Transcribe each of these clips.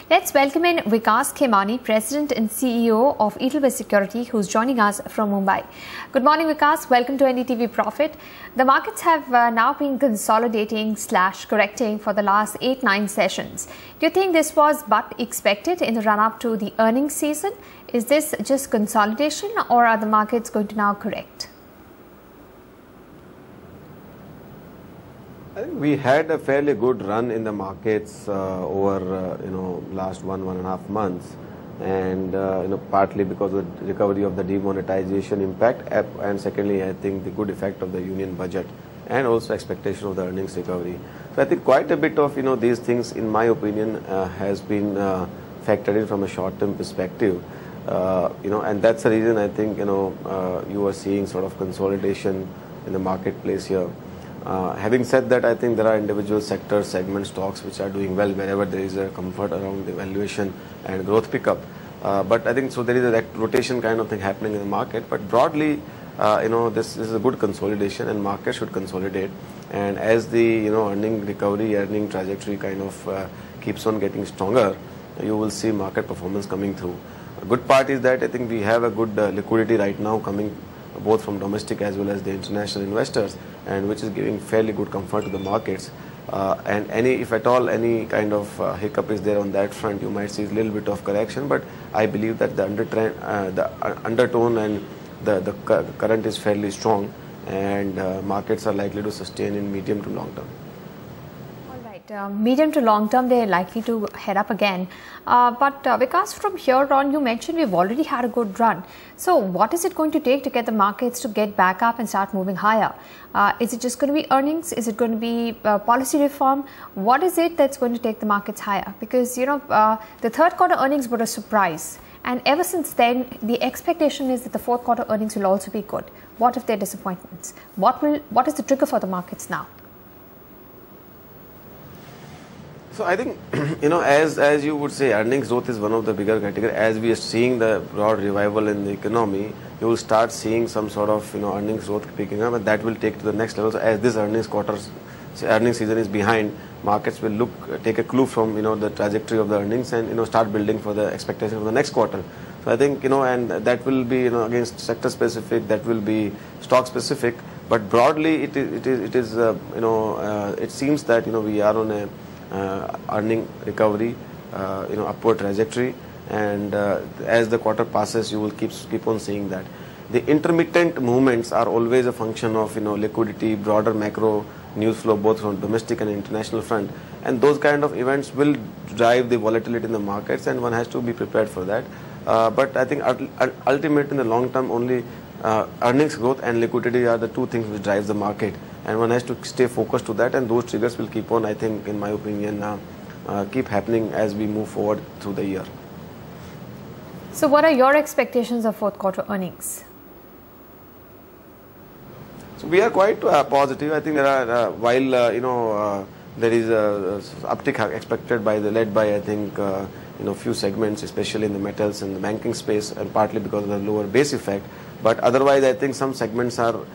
Let's welcome in Vikas Khemani, President and CEO of Edelweiss Security, who's joining us from Mumbai. Good morning, Vikas. Welcome to NDTV Profit. The markets have now been consolidating/correcting for the last 8-9 sessions. Do you think this was but expected in the run-up to the earnings season? Is this just consolidation, or are the markets going to now correct? I think we had a fairly good run in the markets over last 1.5 months, and partly because of the recovery of the demonetization impact, and secondly I think the good effect of the union budget and also expectation of the earnings recovery. So I think quite a bit of these things, in my opinion, has been factored in from a short-term perspective, and that's the reason I think you are seeing sort of consolidation in the marketplace here. Having said that, I think there are individual sector segment stocks which are doing well wherever there is a comfort around the valuation and growth pickup. But I think so there is a rotation kind of thing happening in the market. But broadly, this is a good consolidation, and market should consolidate. And as the earning recovery, earning trajectory kind of keeps on getting stronger, you will see market performance coming through. A good part is that I think we have a good liquidity right now coming both from domestic as well as the international investors, and which is giving fairly good comfort to the markets. And if at all any kind of hiccup is there on that front, you might see a little bit of correction. But I believe that the undertone and the current is fairly strong, and markets are likely to sustain in medium to long term. Medium to long term, they are likely to head up again. But Vikas, from here on, you mentioned we've already had a good run. So what is it going to take to get the markets to get back up and start moving higher? Is it just going to be earnings? Is it going to be policy reform? What is it that's going to take the markets higher? Because, the third quarter earnings were a surprise. And ever since then, the expectation is that the fourth quarter earnings will also be good. What if they're disappointments? What is the trigger for the markets now? So I think, as you would say, earnings growth is one of the bigger categories. As we are seeing the broad revival in the economy, you will start seeing some sort of, earnings growth picking up, and that will take to the next level. So as this earnings season is behind, markets will take a clue from, the trajectory of the earnings and, start building for the expectation of the next quarter. So I think, and that will be, against sector specific, that will be stock specific, but broadly it seems that, we are on a earning recovery, upward trajectory, and as the quarter passes, you will keep on seeing that. The intermittent movements are always a function of liquidity, broader macro news flow, both from domestic and international front, and those kind of events will drive the volatility in the markets, and one has to be prepared for that. But I think ultimately in the long term, only earnings growth and liquidity are the two things which drives the market, and one has to stay focused to that, and those triggers will keep on, I think, in my opinion, keep happening as we move forward through the year. So what are your expectations of fourth quarter earnings? So we are quite positive. I think there are, while there is a uptick expected led by I think few segments, especially in the metals and the banking space, and partly because of the lower base effect. But otherwise, I think some segments are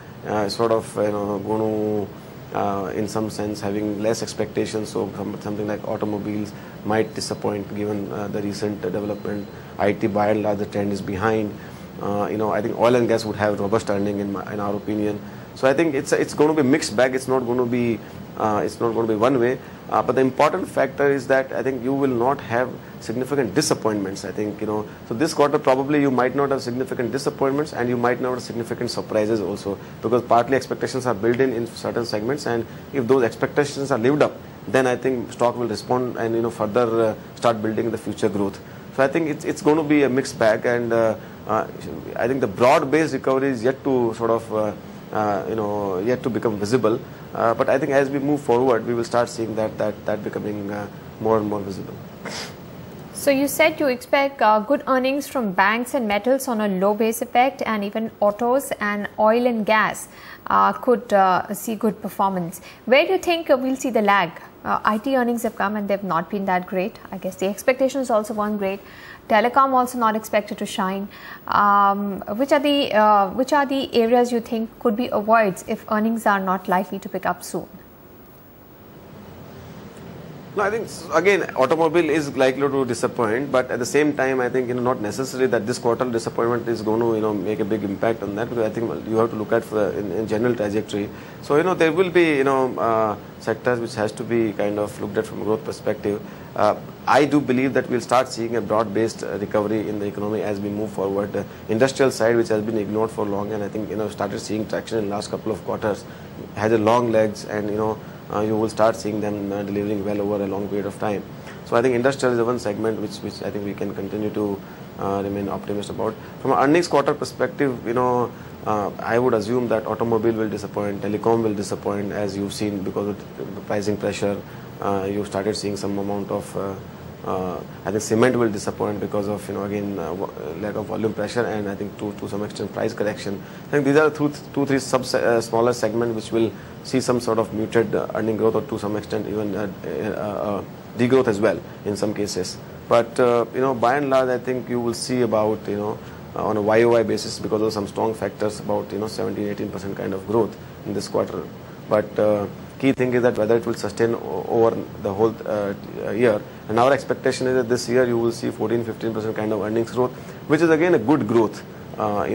sort of going to, in some sense, having less expectations. So something like automobiles might disappoint given the recent development. IT, by and large, the trend is behind. I think oil and gas would have robust earning in our opinion. So I think it's going to be a mixed bag. It's not going to be one way. But the important factor is that I think you will not have significant disappointments. I think so this quarter probably you might not have significant disappointments, and you might not have significant surprises also, because partly expectations are built in certain segments, and if those expectations are lived up, then I think stock will respond and further start building the future growth. So I think it's going to be a mixed bag, and I think the broad-based recovery is yet to sort of yet to become visible. But I think as we move forward, we will start seeing that becoming more and more visible. So you said you expect good earnings from banks and metals on a low base effect, and even autos and oil and gas could see good performance. Where do you think we'll see the lag? IT earnings have come and they've not been that great. I guess the expectations also weren't great. Telecom also not expected to shine. Which are the areas you think could be avoids if earnings are not likely to pick up soon? No, I think again automobile is likely to disappoint, but at the same time I think not necessarily that this quarter disappointment is going to make a big impact on that, because I think you have to look at in general trajectory. So there will be sectors which has to be kind of looked at from a growth perspective. I do believe that we'll start seeing a broad-based recovery in the economy as we move forward. The industrial side, which has been ignored for long, and I think started seeing traction in the last couple of quarters, has a long legs, and you will start seeing them delivering well over a long period of time. So I think industrial is the one segment which I think we can continue to remain optimistic about. From an earnings quarter perspective, I would assume that automobile will disappoint, telecom will disappoint, as you've seen because of the pricing pressure. You started seeing some amount of I think cement will disappoint because of again lack of volume pressure, and I think to some extent price correction. I think these are three smaller segments which will see some sort of muted earning growth, or to some extent even degrowth as well in some cases. But by and large, I think you will see about on a YOY basis, because of some strong factors, about 17-18% kind of growth in this quarter. But key thing is that whether it will sustain over the whole year. And our expectation is that this year you will see 14-15% kind of earnings growth, which is again a good growth. And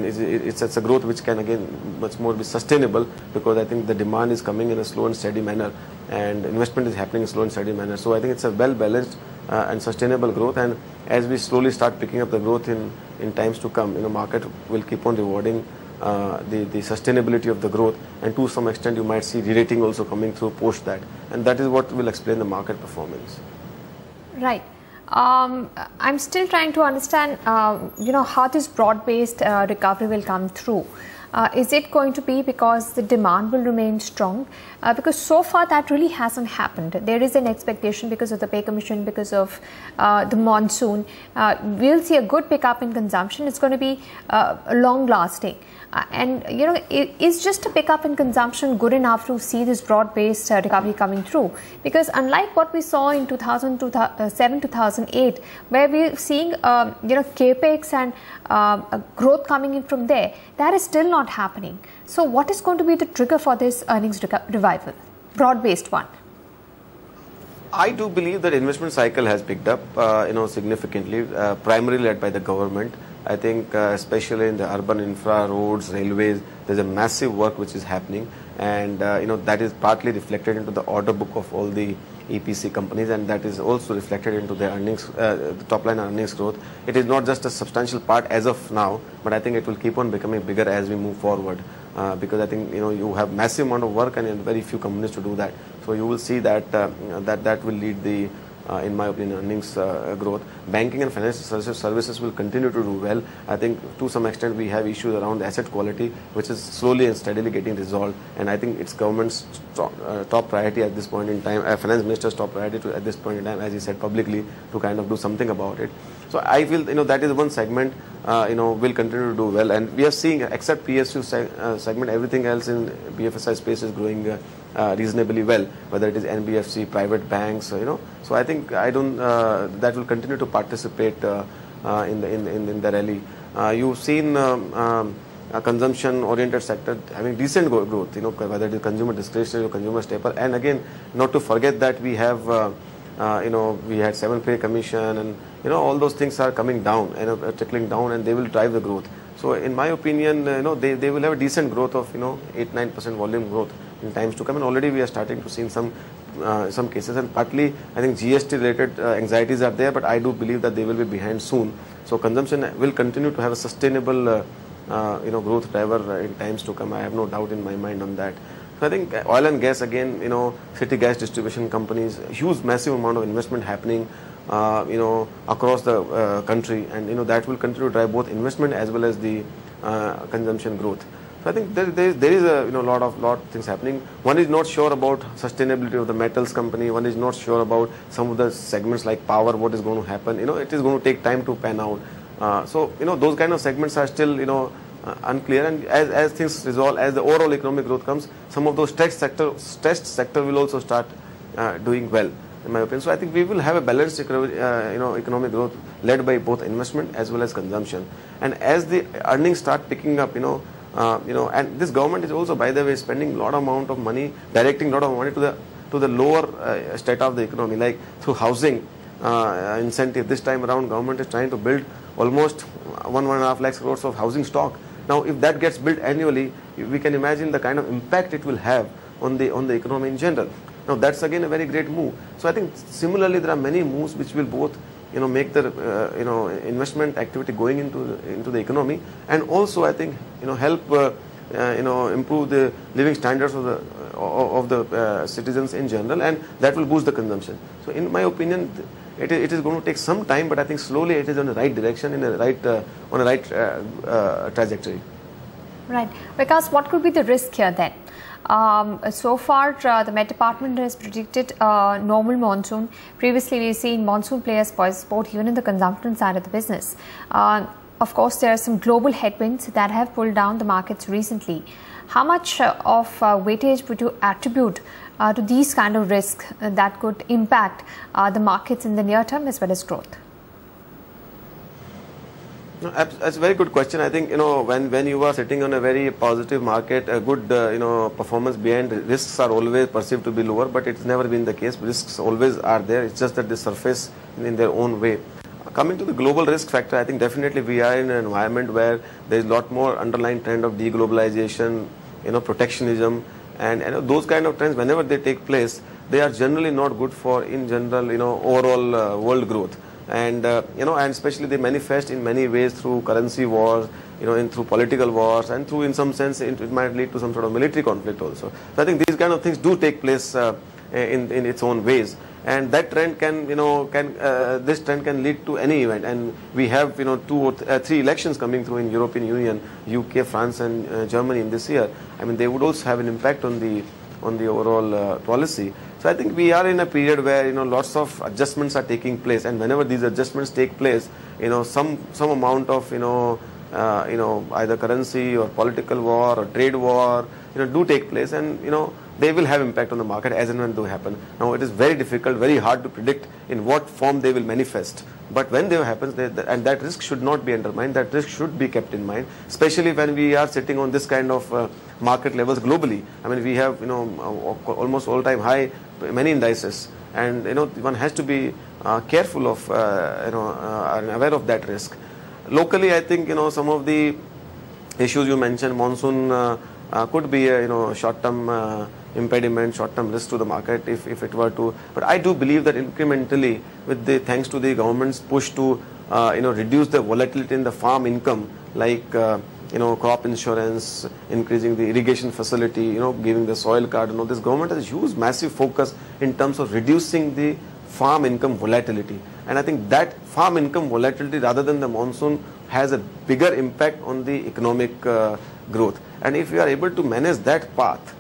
it's a growth which can again much more be sustainable, because I think the demand is coming in a slow and steady manner, and investment is happening in a slow and steady manner. So I think it's a well balanced and sustainable growth. And as we slowly start picking up the growth in times to come, market will keep on rewarding the sustainability of the growth, and to some extent you might see re-rating also coming through post that, and that is what will explain the market performance. Right. I'm still trying to understand, how this broad-based recovery will come through. Is it going to be because the demand will remain strong? Because so far that really hasn't happened. There is an expectation because of the pay commission, because of the monsoon. We'll see a good pickup in consumption. It's going to be long-lasting. And is just a pickup in consumption good enough to see this broad-based recovery coming through? Because unlike what we saw in 2007, 2008, where we're seeing capex and growth coming in from there, that is still not happening. So what is going to be the trigger for this earnings revival, broad-based one? I do believe that investment cycle has picked up, significantly, primarily led by the government. I think especially in the urban infra, roads, railways, there's a massive work which is happening, and that is partly reflected into the order book of all the EPC companies, and that is also reflected into their earnings, the top line earnings growth. It is not just a substantial part as of now, but I think it will keep on becoming bigger as we move forward, because I think you have massive amount of work and very few companies to do that. So you will see that that will lead the in my opinion, earnings growth. Banking and financial services will continue to do well. I think to some extent we have issues around asset quality, which is slowly and steadily getting resolved. And I think it's government's top priority at this point in time, finance minister's top priority at this point in time, as he said publicly, to kind of do something about it. So I feel that is one segment will continue to do well, and we are seeing, except PSU segment, everything else in BFSI space is growing reasonably well, whether it is NBFC, private banks, So I think that will continue to participate in the rally. You've seen a consumption-oriented sector having decent growth, whether it is consumer discretionary or consumer staple. And again, not to forget that we have, we had 7th pay commission, and all those things are coming down, trickling down, and they will drive the growth. So in my opinion, they will have a decent growth of 8-9% volume growth in times to come, and already we are starting to see some cases, and partly I think GST related anxieties are there, but I do believe that they will be behind soon. So consumption will continue to have a sustainable growth driver in times to come. I have no doubt in my mind on that. So I think oil and gas, again, city gas distribution companies, huge massive amount of investment happening across the country, and that will continue to drive both investment as well as the consumption growth. So I think there is a lot of things happening. One is not sure about sustainability of the metals company. One is not sure about some of the segments like power, what is going to happen. It is going to take time to pan out. So those kind of segments are still unclear, and as things resolve, as the overall economic growth comes, some of those stressed sector will also start doing well, in my opinion. So I think we will have a balanced economic growth led by both investment as well as consumption. And as the earnings start picking up, and this government is also, by the way, spending a lot of amount of money, directing a lot of money to the to the lower state of the economy, like through housing incentive. This time around, government is trying to build almost 1.5 lakh crores of housing stock. Now, if that gets built annually, we can imagine the kind of impact it will have on the economy in general. Now, that's again a very great move. So, I think similarly there are many moves which will both make the investment activity going into the economy, and also I think help improve the living standards of the citizens in general, and that will boost the consumption. So, in my opinion, it is going to take some time, but I think slowly it is on the right direction, on the right trajectory. Right. Because what could be the risk here then? So far, the Met Department has predicted normal monsoon. Previously, we've seen monsoon play a sport even in the consumption side of the business. Of course, there are some global headwinds that have pulled down the markets recently. How much of weightage would you attribute to these kind of risks that could impact the markets in the near term as well as growth? No, that's a very good question. I think when you are sitting on a very positive market, a good performance behind, risks are always perceived to be lower, but it's never been the case. Risks always are there. It's just that they surface in their own way. Coming to the global risk factor, I think definitely we are in an environment where there is a lot more underlying trend of deglobalization, protectionism, and those kind of trends, whenever they take place, they are generally not good for, in general, overall world growth. And and especially they manifest in many ways through currency wars, through political wars, and through, in some sense, it might lead to some sort of military conflict also. So I think these kind of things do take place in its own ways, and that trend this trend can lead to any event. And we have 2 or 3 elections coming through in European Union, UK, France, and Germany in this year. I mean, they would also have an impact on the overall policy. So I think we are in a period where lots of adjustments are taking place, and whenever these adjustments take place, some amount of either currency or political war or trade war do take place, and they will have impact on the market as and when they happen. Now, it is very difficult, very hard to predict in what form they will manifest. But when they happen, and that risk should not be undermined, that risk should be kept in mind, especially when we are sitting on this kind of market levels globally. I mean, we have almost all-time high many indices, and one has to be careful of and aware of that risk. Locally, I think some of the issues you mentioned, monsoon could be a short-term impediment, short-term risk to the market if it were to. But I do believe that incrementally, thanks to the government's push to reduce the volatility in the farm income, like crop insurance, increasing the irrigation facility, giving the soil card, this government has used massive focus in terms of reducing the farm income volatility. And I think that farm income volatility, rather than the monsoon, has a bigger impact on the economic growth. And if we are able to manage that path,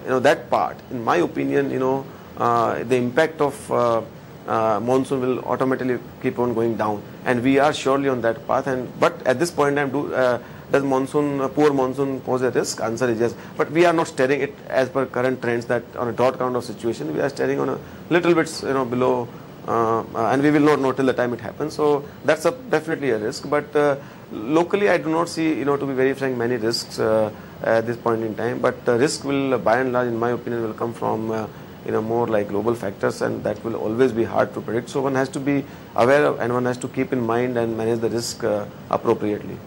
that part, in my opinion, the impact of monsoon will automatically keep on going down, and we are surely on that path. But at this point in time, does poor monsoon pose a risk? Answer is yes. But we are not staring it as per current trends that on a dot kind of situation. We are staring on a little bit below, and we will not know till the time it happens. So that's definitely a risk. But locally, I do not see, to be very frank, many risks at this point in time. But risk will, by and large, in my opinion, will come from more like global factors, and that will always be hard to predict. So one has to be aware of, and one has to keep in mind and manage the risk appropriately.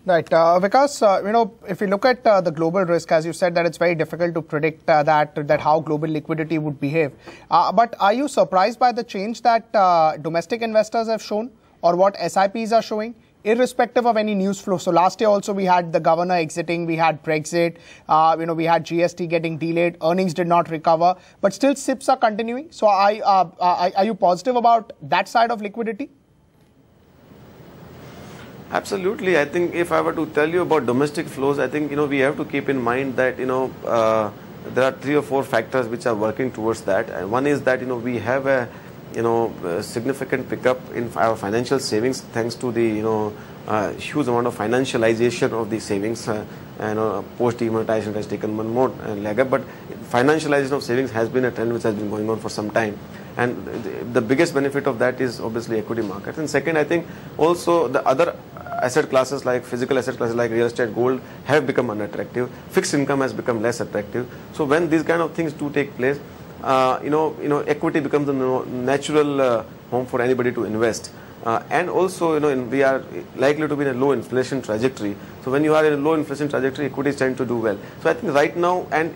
Right. Vikas, if we look at the global risk, as you said, that it's very difficult to predict that how global liquidity would behave. But are you surprised by the change that domestic investors have shown, or what SIPs are showing, irrespective of any news flow? So last year also we had the governor exiting, we had Brexit, we had GST getting delayed, earnings did not recover, but still SIPs are continuing. So are you positive about that side of liquidity? Absolutely. I think if I were to tell you about domestic flows, I think we have to keep in mind that there are 3 or 4 factors which are working towards that. And one is that we have a significant pickup in our financial savings thanks to the huge amount of financialization of the savings. Post demonetization has taken one more leg up, but financialization of savings has been a trend which has been going on for some time. And the biggest benefit of that is obviously equity markets. And second, I think also the other asset classes like physical asset classes like real estate, gold have become unattractive. Fixed income has become less attractive. So when these kind of things do take place, equity becomes the natural home for anybody to invest. And also, we are likely to be in a low inflation trajectory. So when you are in a low inflation trajectory, equities tend to do well. So I think right now, and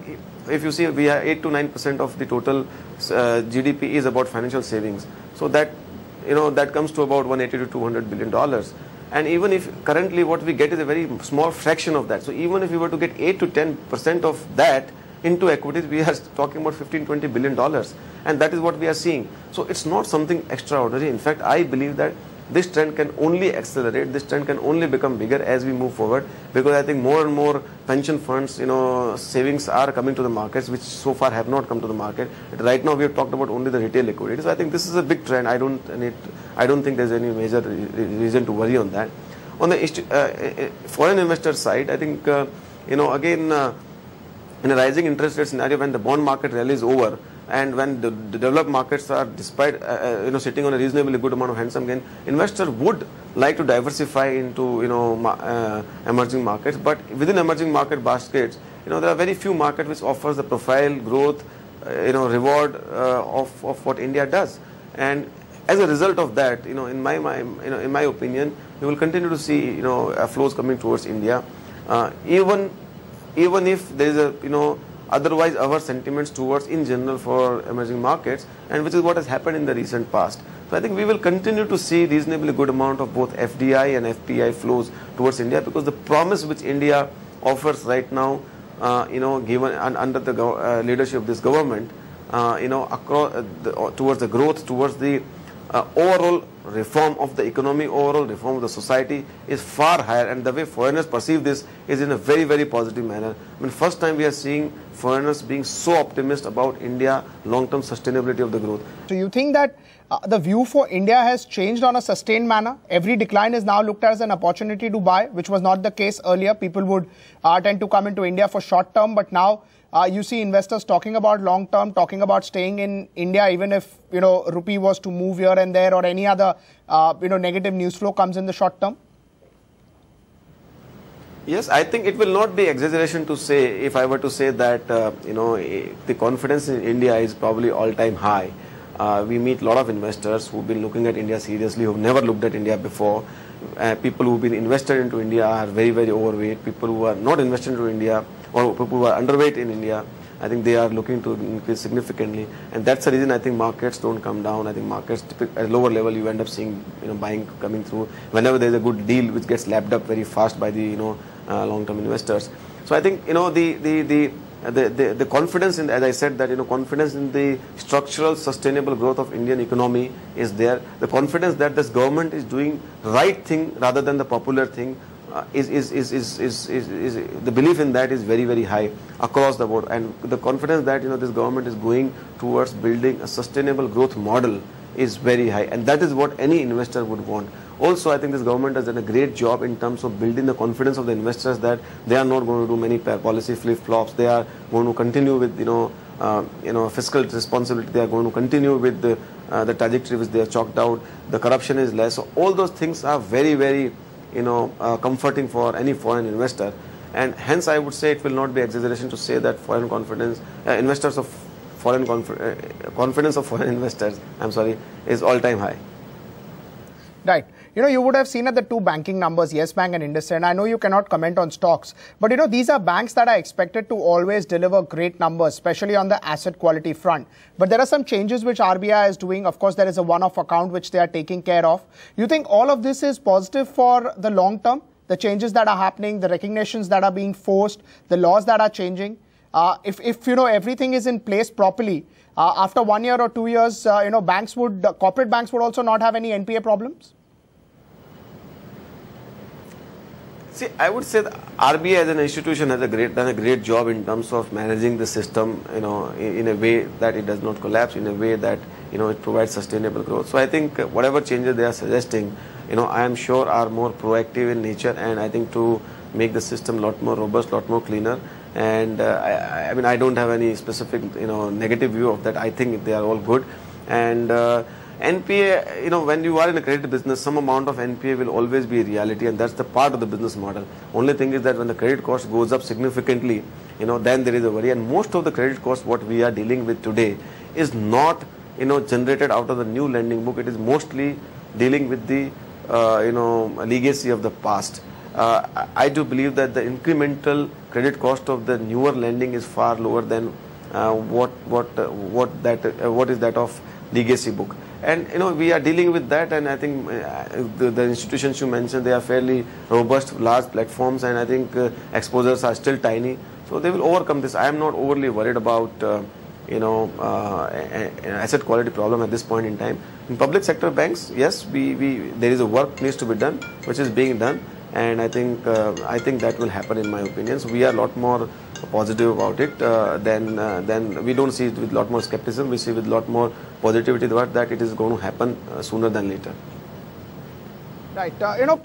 if you see, we are 8 to 9% of the total GDP is about financial savings. So that that comes to about 180 to 200 billion dollars. And even if currently what we get is a very small fraction of that. So even if we were to get 8 to 10% of that into equities, we are talking about 15-20 billion dollars, and that is what we are seeing. So it's not something extraordinary. In fact, I believe that this trend can only accelerate, this trend can only become bigger as we move forward, because I think more and more pension funds, savings are coming to the markets, which so far have not come to the market. Right now we have talked about only the retail liquidity. So I think this is a big trend. I don't think there's any major reason to worry on that. On the foreign investor side, I think again, in a rising interest rate scenario, when the bond market rally is over, and when the developed markets are, despite sitting on a reasonably good amount of handsome gain, investors would like to diversify into emerging markets. But within emerging market baskets, there are very few markets which offers the profile, growth, reward of what India does. And as a result of that, in my opinion, you will continue to see flows coming towards India, even if there is a otherwise our sentiments towards in general for emerging markets, and which is what has happened in the recent past. So I think we will continue to see reasonably good amount of both FDI and FPI flows towards India, because the promise which India offers right now, given under the leadership of this government, across towards the growth, towards the overall reform of the economy, overall reform of the society is far higher, and the way foreigners perceive this is in a very, very positive manner. I mean, first time we are seeing foreigners being so optimistic about India long-term sustainability of the growth. So you think that the view for India has changed on a sustained manner? Every decline is now looked at as an opportunity to buy, which was not the case earlier. People would tend to come into India for short term, but now you see investors talking about long term, talking about staying in India, even if rupee was to move here and there, or any other negative news flow comes in the short term. Yes, I think it will not be exaggeration to say, if I were to say that the confidence in India is probably all-time high. We meet a lot of investors who've been looking at India seriously, who've never looked at India before. People who've been invested into India are very, very overweight. People who are not invested into India, or people who are underweight in India, I think they are looking to increase significantly, and that's the reason I think markets don't come down. I think markets at lower level you end up seeing buying coming through whenever there is a good deal which gets lapped up very fast by the long-term investors. So I think the confidence in, as I said, that confidence in the structural sustainable growth of Indian economy is there. The confidence that this government is doing right thing rather than the popular thing the belief in that is very, very high across the board, and the confidence that this government is going towards building a sustainable growth model is very high, and that is what any investor would want. Also, I think this government has done a great job in terms of building the confidence of the investors that they are not going to do many policy flip-flops. They are going to continue with fiscal responsibility. They are going to continue with the trajectory which they have chalked out. The corruption is less. So all those things are very, very comforting for any foreign investor, and hence I would say it will not be exaggeration to say that foreign confidence, confidence of foreign investors, is all-time high. Right. You would have seen at the two banking numbers, Yes Bank and IndusInd. I know you cannot comment on stocks, but these are banks that are expected to always deliver great numbers, especially on the asset quality front. But there are some changes which RBI is doing. Of course, there is a one-off account which they are taking care of. You think all of this is positive for the long term? The changes that are happening, the recognitions that are being forced, the laws that are changing. If everything is in place properly, after 1 year or 2 years, corporate banks would also not have any NPA problems. See, I would say the RBI as an institution has done a great job in terms of managing the system, in a way that it does not collapse, in a way that it provides sustainable growth. So I think whatever changes they are suggesting, I am sure are more proactive in nature, and I think to make the system a lot more robust, a lot more cleaner. And I mean, I don't have any specific negative view of that. I think they are all good, and NPA, when you are in a credit business, some amount of NPA will always be a reality, and that's the part of the business model. Only thing is that when the credit cost goes up significantly, then there is a worry. And most of the credit cost what we are dealing with today is not, generated out of the new lending book. It is mostly dealing with the, legacy of the past. I do believe that the incremental credit cost of the newer lending is far lower than what is that of legacy book. And we are dealing with that, and I think the institutions you mentioned, they are fairly robust, large platforms, and I think exposures are still tiny, so they will overcome this. I am not overly worried about asset quality problem at this point in time. In public sector banks, yes, there is a work needs to be done, which is being done, and I think that will happen in my opinion. So we are a lot more positive about it then we don't see it with a lot more skepticism. We see with a lot more positivity that it is going to happen sooner than later. Right.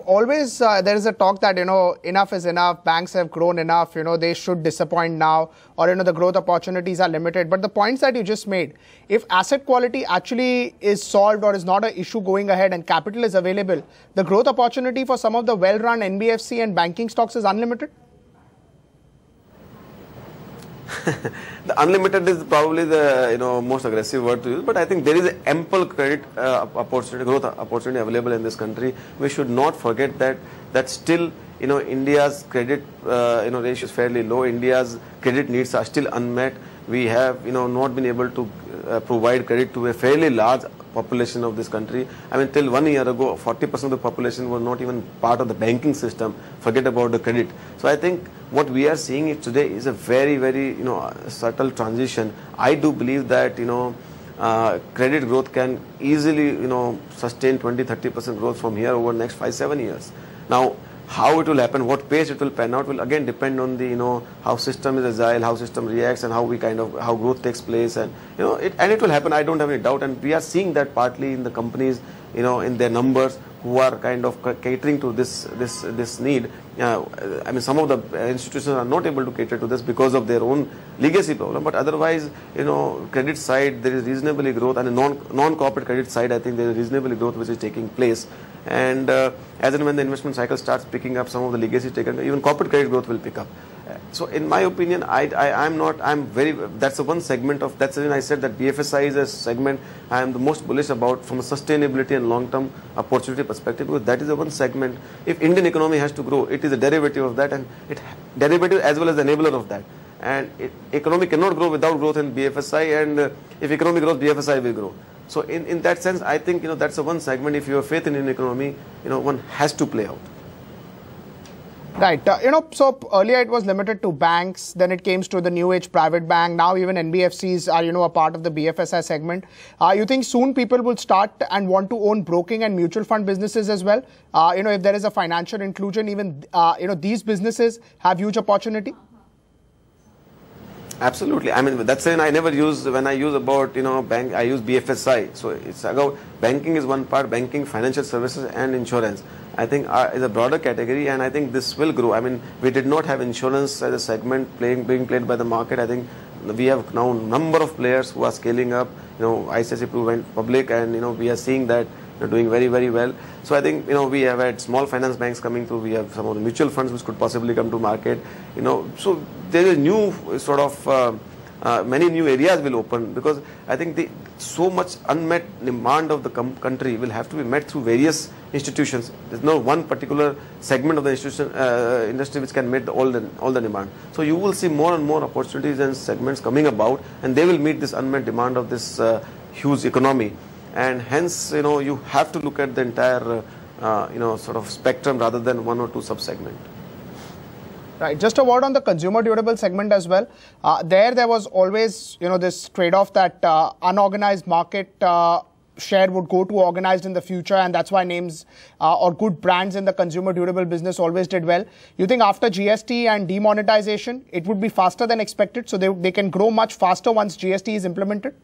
Always there is a talk that, enough is enough, banks have grown enough, they should disappoint now, or, the growth opportunities are limited. But the points that you just made, if asset quality actually is solved or is not an issue going ahead and capital is available, the growth opportunity for some of the well-run NBFC and banking stocks is unlimited? The unlimited is probably the most aggressive word to use, but I think there is ample credit opportunity, growth opportunity available in this country. We should not forget that still India's credit ratio is fairly low. India's credit needs are still unmet. We have not been able to provide credit to a fairly large population of this country. I mean, till 1 year ago, 40% of the population was not even part of the banking system. Forget about the credit. So I think what we are seeing today is a very, very subtle transition. I do believe that credit growth can easily sustain 20-30% growth from here over the next 5-7 years. Now, how it will happen, what pace it will pan out will again depend on the how system is agile, how system reacts, and how growth takes place, and it will happen. I don't have any doubt, and we are seeing that partly in the companies in their numbers who are kind of catering to this need. I mean, some of the institutions are not able to cater to this because of their own legacy problem, but otherwise credit side there is reasonably growth, and a non-corporate credit side I think there is reasonably growth which is taking place. And as and when the investment cycle starts picking up, some of the legacy taken, even corporate credit growth will pick up. So in my opinion, that's the one segment of, that's the reason I said that BFSI is a segment I am the most bullish about from a sustainability and long-term opportunity perspective, because that is the one segment. If Indian economy has to grow, it is a derivative of that, and derivative as well as the enabler of that. And economy cannot grow without growth in BFSI, and if economy grows, BFSI will grow. So in that sense, I think that's the one segment. If you have faith in Indian economy, one has to play out. Right. So earlier it was limited to banks, then it came to the new age private bank. Now even NBFCs are, a part of the BFSI segment. You think soon people will start and want to own broking and mutual fund businesses as well? If there is a financial inclusion, even, these businesses have huge opportunity? Absolutely. I mean, that's when I never use, when I use about, bank, I use BFSI. So it's about banking is one part, banking, financial services and insurance. I think is a broader category, and I think this will grow. I mean, we did not have insurance as a segment being played by the market. I think we have now a number of players who are scaling up. ICICI Pru went public, and we are seeing that doing very, very well. So I think we have had small finance banks coming through. We have some of the mutual funds which could possibly come to market. So there is a new sort of many new areas will open, because I think so much unmet demand of the country will have to be met through various institutions. There's no one particular segment of the industry which can meet all the demand. So you will see more and more opportunities and segments coming about, and they will meet this unmet demand of this huge economy. And hence, you have to look at the entire, sort of spectrum rather than one or two sub-segments. Right. Just a word on the consumer durable segment as well. There was always, this trade-off that unorganized market share would go to organized in the future, and that's why names or good brands in the consumer durable business always did well. You think after GST and demonetization, it would be faster than expected, so they can grow much faster once GST is implemented?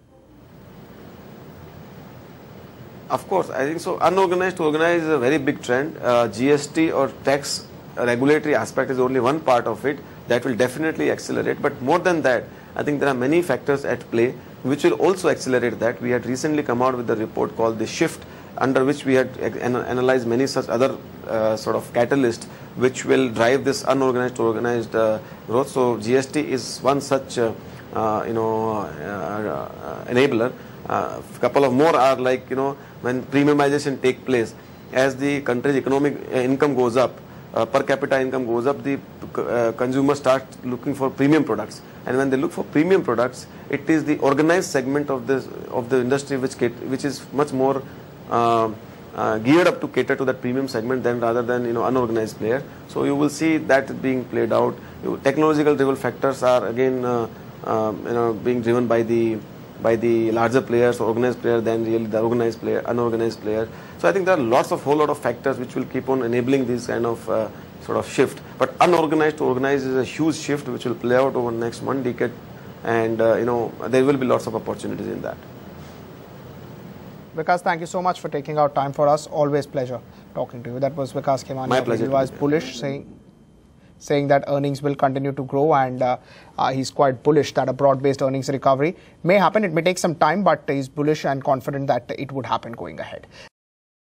Of course, I think so. Unorganized to organized is a very big trend. GST or tax regulatory aspect is only one part of it that will definitely accelerate. But more than that, I think there are many factors at play. which will also accelerate that. We had recently come out with a report called The Shift, under which we had analyzed many such other sort of catalysts which will drive this unorganized to organized growth. So GST is one such enabler. A couple of more are like, when premiumization take place, as the country's economic income goes up, per capita income goes up, the consumer starts looking for premium products. And when they look for premium products, it is the organized segment of the industry which is much more geared up to cater to that premium segment than rather than unorganized player. So you will see that being played out. Technological driven factors are again being driven by the larger players, organized player, than really the organized player, unorganized player. So I think there are whole lot of factors which will keep on enabling this kind of sort of shift. But unorganized to organized is a huge shift which will play out over the next 1 decade, and there will be lots of opportunities in that. Vikas, thank you so much for taking out time for us. Always pleasure talking to you. That was Vikas Khemani of Edelweiss Bullish saying that earnings will continue to grow, and he's quite bullish that a broad-based earnings recovery may happen. It may take some time, but he's bullish and confident that it would happen going ahead.